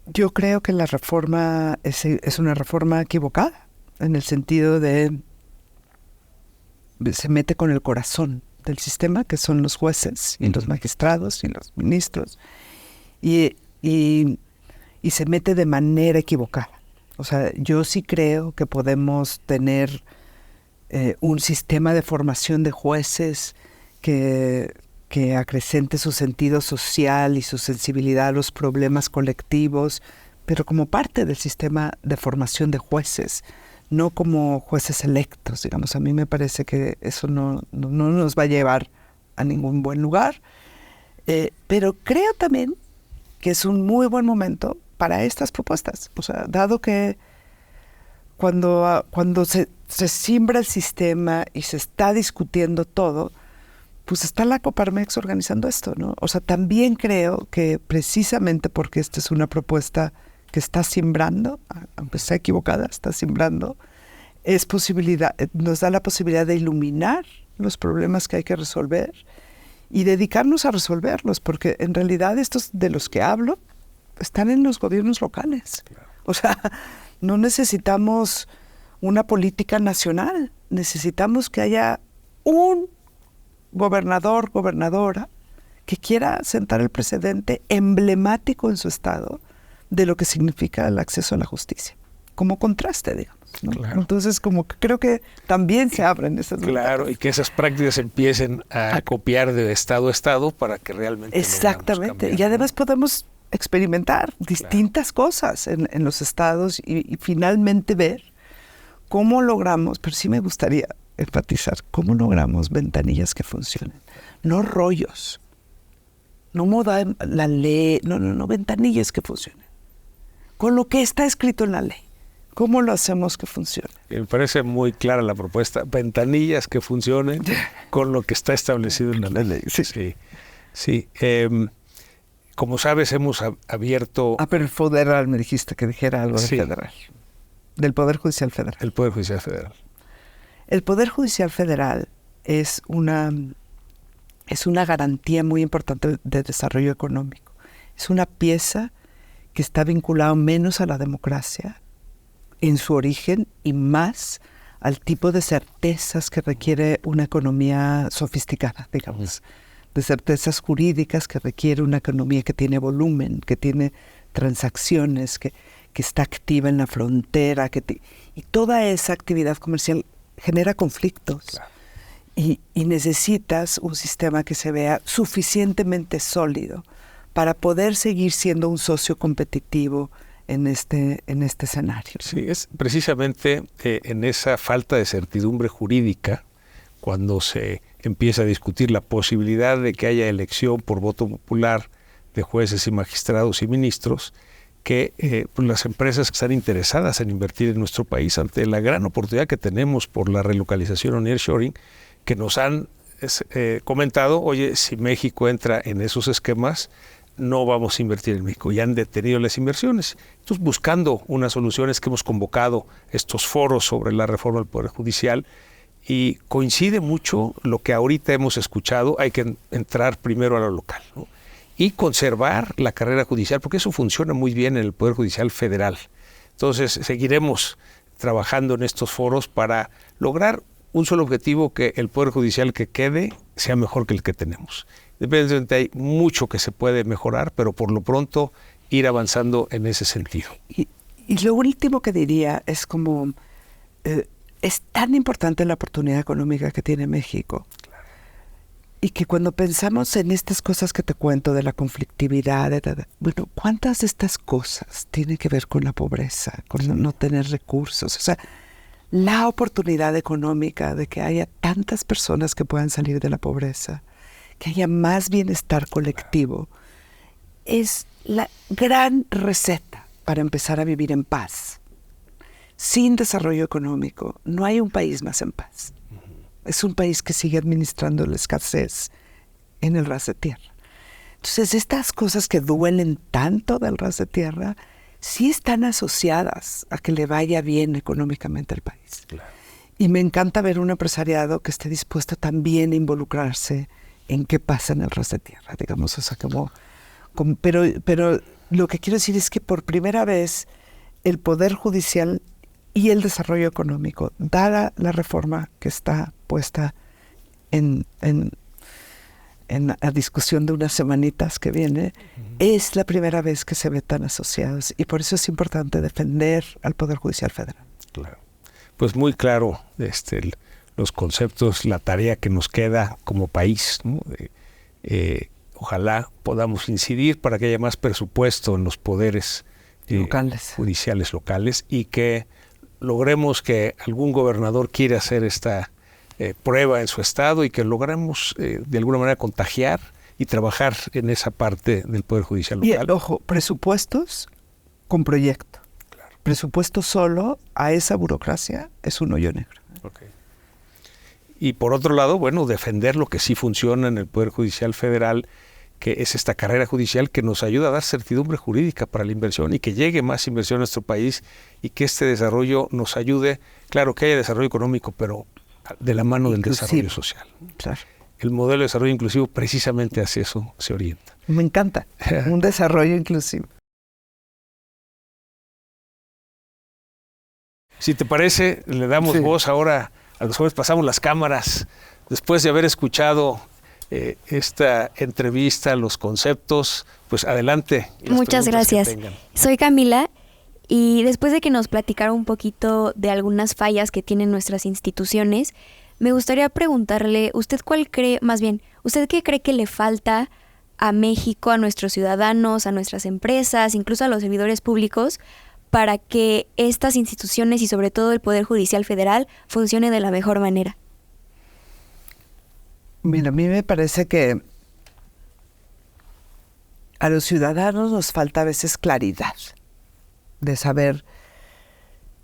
yo creo que la reforma es una reforma equivocada, en el sentido de se mete con el corazón del sistema, que son los jueces y los magistrados y los ministros, y se mete de manera equivocada. O sea, yo sí creo que podemos tener un sistema de formación de jueces que acrecente su sentido social y su sensibilidad a los problemas colectivos, pero como parte del sistema de formación de jueces, no como jueces electos, digamos. A mí me parece que eso no nos va a llevar a ningún buen lugar, pero creo también que es un muy buen momento para estas propuestas. O sea, dado que cuando se siembra el sistema y se está discutiendo todo, pues está la Coparmex organizando esto, ¿no? O sea, también creo que precisamente porque esta es una propuesta que está sembrando, aunque sea equivocada, está sembrando, nos da la posibilidad de iluminar los problemas que hay que resolver y dedicarnos a resolverlos, porque en realidad estos de los que hablo están en los gobiernos locales. Claro. O sea, no necesitamos una política nacional, necesitamos que haya un gobernador, gobernadora, que quiera sentar el precedente emblemático en su estado de lo que significa el acceso a la justicia, como contraste, digamos, ¿no? Claro. Entonces, como que creo que también se abren esas Claro, ventanas. Y que esas prácticas empiecen a copiar de estado a estado para que realmente exactamente, cambiar, y además podemos experimentar distintas cosas en los estados y finalmente ver cómo logramos, pero sí me gustaría enfatizar, cómo logramos ventanillas que funcionen, no rollos, no moda la ley, no, ventanillas que funcionen, con lo que está escrito en la ley. ¿Cómo lo hacemos que funcione? Me parece muy clara la propuesta, ventanillas que funcionen con lo que está establecido en la ley. Sí. Como sabes, hemos abierto... pero el federal, me dijiste que dijera algo del federal. Del Poder Judicial Federal. El Poder Judicial Federal. El Poder Judicial Federal es una garantía muy importante de desarrollo económico. Es una pieza que está vinculada menos a la democracia en su origen y más al tipo de certezas que requiere una economía sofisticada, digamos. De certezas jurídicas que requiere una economía que tiene volumen, que tiene transacciones, que está activa en la frontera, y toda esa actividad comercial genera conflictos. Claro. Y necesitas un sistema que se vea suficientemente sólido para poder seguir siendo un socio competitivo en este escenario. Sí, es precisamente en esa falta de certidumbre jurídica cuando se empieza a discutir la posibilidad de que haya elección por voto popular de jueces y magistrados y ministros, que pues las empresas que están interesadas en invertir en nuestro país, ante la gran oportunidad que tenemos por la relocalización o nearshoring, que nos han comentado, oye, si México entra en esos esquemas, no vamos a invertir en México, y han detenido las inversiones. Entonces, buscando unas soluciones, que hemos convocado estos foros sobre la reforma del Poder Judicial, y coincide mucho lo que ahorita hemos escuchado: hay que entrar primero a lo local, ¿no? Y conservar la carrera judicial, porque eso funciona muy bien en el Poder Judicial Federal. Entonces, seguiremos trabajando en estos foros para lograr un solo objetivo: que el Poder Judicial que quede sea mejor que el que tenemos. Evidentemente hay mucho que se puede mejorar, pero por lo pronto ir avanzando en ese sentido. Y lo último que diría es como, es tan importante la oportunidad económica que tiene México. Claro. Y que cuando pensamos en estas cosas que te cuento de la conflictividad, bueno, ¿cuántas de estas cosas tienen que ver con la pobreza, con no tener recursos? O sea, la oportunidad económica de que haya tantas personas que puedan salir de la pobreza, que haya más bienestar colectivo, es la gran receta para empezar a vivir en paz. Sin desarrollo económico no hay un país más en paz. Es un país que sigue administrando la escasez en el ras de tierra. Entonces, estas cosas que duelen tanto del ras de tierra sí están asociadas a que le vaya bien económicamente al país. Claro. Y me encanta ver un empresariado que esté dispuesto también a involucrarse en qué pasa en el ras de tierra, digamos. O sea, pero lo que quiero decir es que por primera vez el Poder Judicial y el desarrollo económico, dada la reforma que está puesta en la discusión de unas semanitas que viene, es la primera vez que se ve tan asociados, y por eso es importante defender al Poder Judicial Federal. Claro. Pues muy claro los conceptos, la tarea que nos queda como país, ¿no? Ojalá podamos incidir para que haya más presupuesto en los poderes judiciales locales, y que logremos que algún gobernador quiera hacer esta prueba en su estado, y que logremos de alguna manera contagiar y trabajar en esa parte del Poder Judicial local. Y ojo, presupuestos con proyecto. Claro. Presupuesto solo a esa burocracia es un hoyo negro. Okay. Y por otro lado, bueno, defender lo que sí funciona en el Poder Judicial Federal, que es esta carrera judicial que nos ayuda a dar certidumbre jurídica para la inversión, y que llegue más inversión a nuestro país, y que este desarrollo nos ayude, claro, que haya desarrollo económico, pero de la mano del desarrollo social. Claro. El modelo de desarrollo inclusivo precisamente hacia eso se orienta. Me encanta, un desarrollo inclusivo. Si te parece, le damos voz ahora a los jóvenes, pasamos las cámaras, después de haber escuchado esta entrevista, los conceptos, pues adelante. Muchas gracias. Soy Camila, y después de que nos platicara un poquito de algunas fallas que tienen nuestras instituciones, me gustaría preguntarle, ¿usted qué cree que le falta a México, a nuestros ciudadanos, a nuestras empresas, incluso a los servidores públicos, para que estas instituciones y sobre todo el Poder Judicial Federal funcione de la mejor manera? Mira, a mí me parece que a los ciudadanos nos falta a veces claridad de saber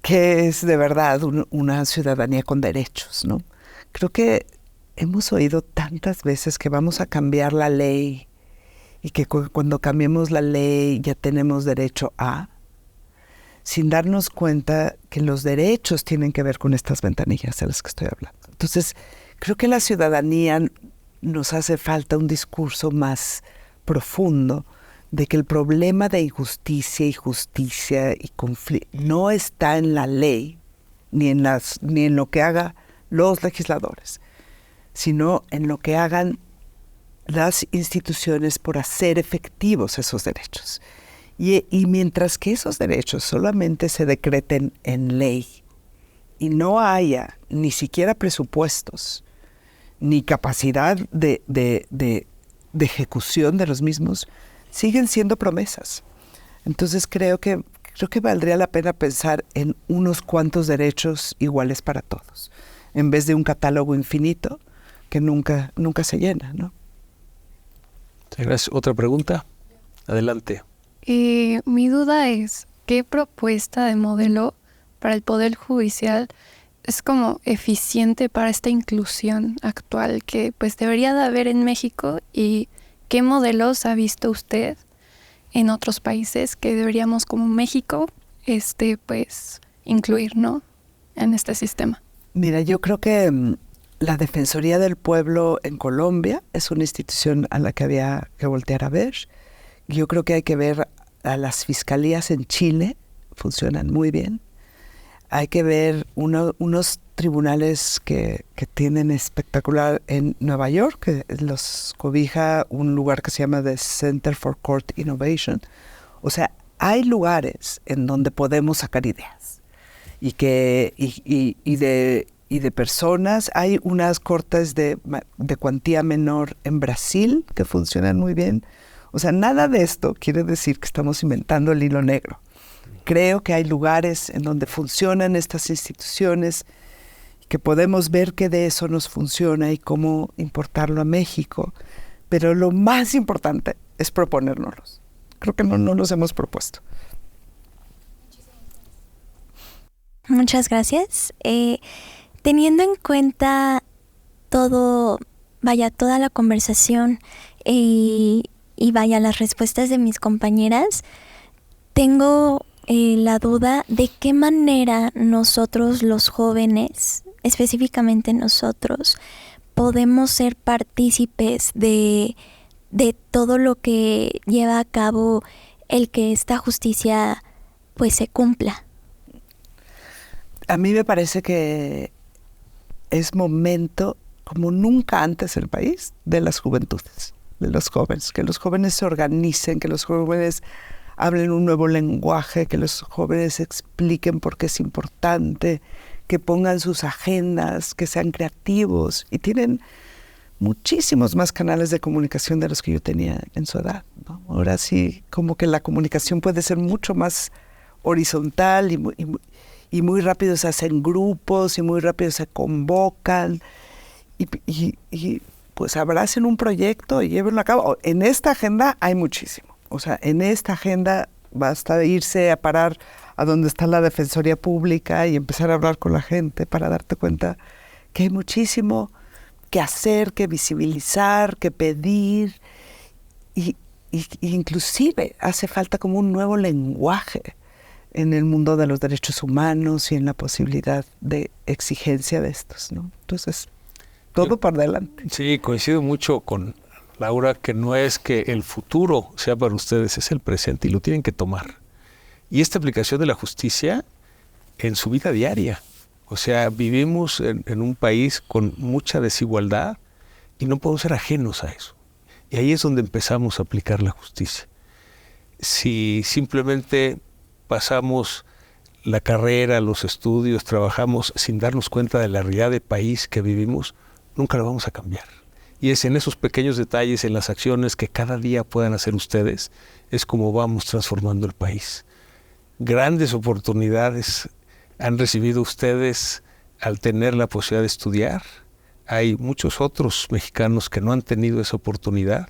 qué es de verdad una ciudadanía con derechos, ¿no? Creo que hemos oído tantas veces que vamos a cambiar la ley, y que cuando cambiemos la ley ya tenemos derecho a, sin darnos cuenta que los derechos tienen que ver con estas ventanillas de las que estoy hablando. Entonces, creo que la ciudadanía nos hace falta un discurso más profundo de que el problema de injusticia y justicia y conflicto no está en la ley, ni en lo que hagan los legisladores, sino en lo que hagan las instituciones por hacer efectivos esos derechos. Y mientras que esos derechos solamente se decreten en ley y no haya ni siquiera presupuestos ni capacidad de ejecución de los mismos, siguen siendo promesas. Entonces creo que valdría la pena pensar en unos cuantos derechos iguales para todos, en vez de un catálogo infinito que nunca se llena, ¿no? Gracias. ¿Otra pregunta? Adelante. Mi duda es, ¿qué propuesta de modelo para el Poder Judicial es como eficiente para esta inclusión actual que pues debería de haber en México? ¿Y qué modelos ha visto usted en otros países que deberíamos como México pues incluir, ¿no?, en este sistema? Mira, yo creo que la Defensoría del Pueblo en Colombia es una institución a la que había que voltear a ver. Yo creo que hay que ver a las fiscalías en Chile, funcionan muy bien. Hay que ver unos tribunales que tienen espectacular en Nueva York, que los cobija un lugar que se llama The Center for Court Innovation. O sea, hay lugares en donde podemos sacar ideas y de personas. Hay unas cortes de cuantía menor en Brasil que funcionan muy bien. O sea, nada de esto quiere decir que estamos inventando el hilo negro. Creo que hay lugares en donde funcionan estas instituciones, que podemos ver que de eso nos funciona y cómo importarlo a México. Pero lo más importante es proponérnoslos. Creo que no los hemos propuesto. Muchas gracias. Teniendo en cuenta toda la conversación y las respuestas de mis compañeras, tengo la duda de qué manera nosotros los jóvenes, específicamente nosotros, podemos ser partícipes de todo lo que lleva a cabo el que esta justicia pues se cumpla. A mí me parece que es momento, como nunca antes en el país, de las juventudes, de los jóvenes, que los jóvenes se organicen, que los jóvenes hablen un nuevo lenguaje, que los jóvenes expliquen por qué es importante, que pongan sus agendas, que sean creativos, y tienen muchísimos más canales de comunicación de los que yo tenía en su edad, ¿no? Ahora sí, como que la comunicación puede ser mucho más horizontal y muy rápido se hacen grupos y muy rápido se convocan y pues abracen un proyecto y llévenlo a cabo. En esta agenda hay muchísimo. O sea, en esta agenda basta irse a parar a donde está la Defensoría Pública y empezar a hablar con la gente para darte cuenta que hay muchísimo que hacer, que visibilizar, que pedir. Y inclusive hace falta como un nuevo lenguaje en el mundo de los derechos humanos y en la posibilidad de exigencia de estos, ¿no? Entonces, todo para adelante. Sí, coincido mucho con Laura, que no es que el futuro sea para ustedes, es el presente y lo tienen que tomar. Y esta aplicación de la justicia en su vida diaria. O sea, vivimos en un país con mucha desigualdad y no podemos ser ajenos a eso. Y ahí es donde empezamos a aplicar la justicia. Si simplemente pasamos la carrera, los estudios, trabajamos sin darnos cuenta de la realidad del país que vivimos, nunca lo vamos a cambiar. Y es en esos pequeños detalles, en las acciones que cada día puedan hacer ustedes, es como vamos transformando el país. Grandes oportunidades han recibido ustedes al tener la posibilidad de estudiar. Hay muchos otros mexicanos que no han tenido esa oportunidad,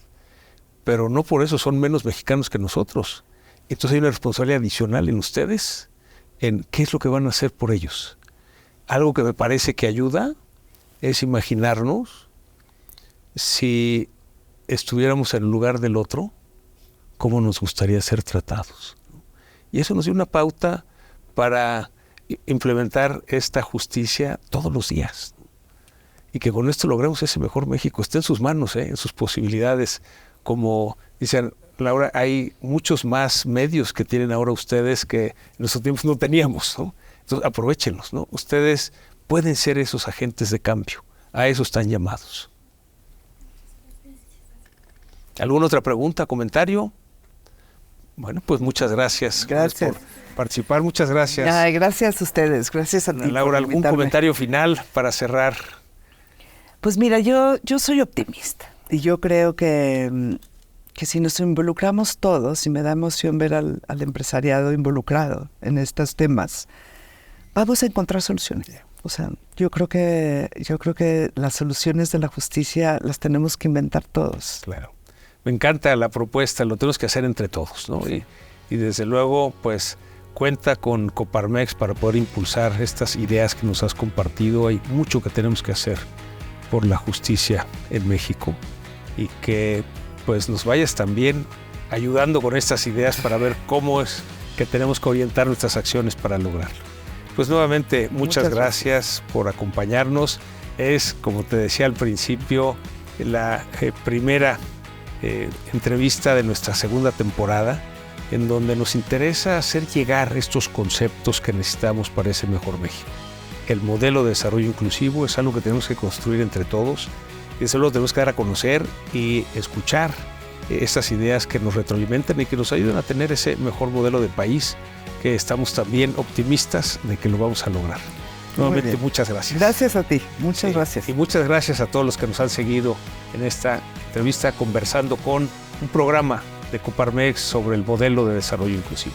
pero no por eso son menos mexicanos que nosotros. Entonces hay una responsabilidad adicional en ustedes, en qué es lo que van a hacer por ellos. Algo que me parece que ayuda es imaginarnos si estuviéramos en el lugar del otro, cómo nos gustaría ser tratados. Y eso nos dio una pauta para implementar esta justicia todos los días. Y que con esto logremos ese mejor México. Está en sus manos, en sus posibilidades. Como dicen, Laura, hay muchos más medios que tienen ahora ustedes que en nuestros tiempos no teníamos, ¿no? Entonces aprovéchenlos, ¿no? Ustedes pueden ser esos agentes de cambio. A eso están llamados. ¿Alguna otra pregunta, comentario? Bueno, pues muchas gracias. Gracias por participar. Muchas gracias. Ay, gracias a ustedes. Gracias a ti. Laura, ¿algún comentario final para cerrar? Pues mira, yo soy optimista y yo creo que que si nos involucramos todos, y me da emoción ver al empresariado involucrado en estos temas, vamos a encontrar soluciones. O sea, yo creo que las soluciones de la justicia las tenemos que inventar todos. Claro. Me encanta la propuesta, lo tenemos que hacer entre todos, ¿no? Sí. Y desde luego, pues, cuenta con Coparmex para poder impulsar estas ideas que nos has compartido. Hay mucho que tenemos que hacer por la justicia en México y que pues nos vayas también ayudando con estas ideas para ver cómo es que tenemos que orientar nuestras acciones para lograrlo. Pues nuevamente, muchas gracias por acompañarnos. Es, como te decía al principio, la primera entrevista de nuestra segunda temporada, en donde nos interesa hacer llegar estos conceptos que necesitamos para ese mejor México. El modelo de desarrollo inclusivo es algo que tenemos que construir entre todos, y eso lo tenemos que dar a conocer y escuchar estas ideas que nos retroalimenten y que nos ayuden a tener ese mejor modelo de país, que estamos también optimistas de que lo vamos a lograr. Nuevamente, muchas gracias. Gracias a ti, muchas gracias. Y muchas gracias a todos los que nos han seguido en esta entrevista conversando con un programa de Coparmex sobre el modelo de desarrollo inclusivo.